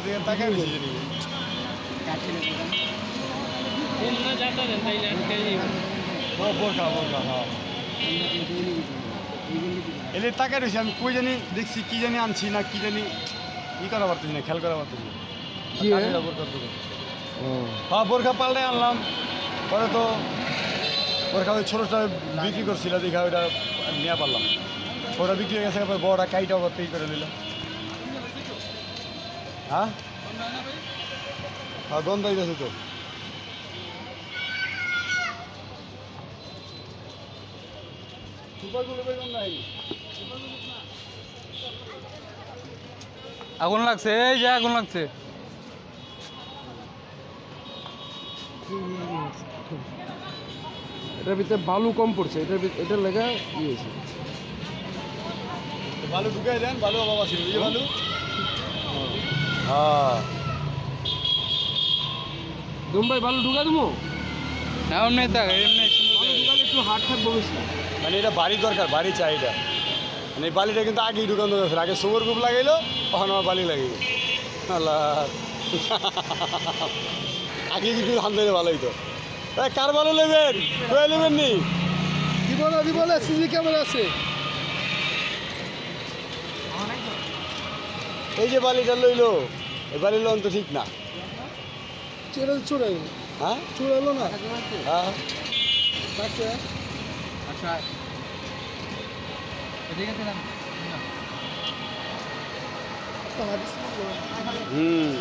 দিকে তাকাই বেশি জানি বোরখা বোরখা হ্যাঁ এলে তাকাই রয়েছি আমি কই জানি দেখছি কি জানি আনছি না কি জানি ই করা পারতেছি না খেয়াল করা পারতেছি না বোরখার দোকান হ্যাঁ বোরখা পাল্টে আনলাম পরে তো বোরখা ওই ছোটোটা বিক্রি করছিল দেখা ওইটা নিয়ে পারলাম ওটা বিক্রি হয়ে গেছে বড়টা কাইটাও করতে করে নিলাম হ্যাঁ হ্যাঁ গন্ধ হইতেছে তো আগুন লাগছে, এই যে আগুন লাগছে। এটার ভিতরে বালু কম পড়ছে, এটার লেগা ইয়েছে বালু ঢুকাই দেন বালু বাবা ছিল এই বালু হ্যাঁ দুম্বাই বালু ঢুকা দেবো না এমনি থাক, এমনি সুন্দর করে। ঢুকালে একটু হাট থাকবো বেশি। মানে এটা বাড়ি দরকার বাড়ি চাই এটা মানে এই বালিটা কিন্তু আগেই ঢুকানো দরকার আগে সুগর গ্রুপ লাগাইলো তখন আমার বালি লাগিয়ে আল্লাহ আগে কিন্তু ধান দিলে ভালোই তো কার ভালো নেবেন কয়ে নেবেন নি দিব না সিসি ক্যামেরা আছে। এই যে বালিটা লইলো এই বালি লোন তো ঠিক না চুরাইলো হ্যাঁ চুরাইলো না হ্যাঁ আচ্ছা এদিকে দিলাম হুম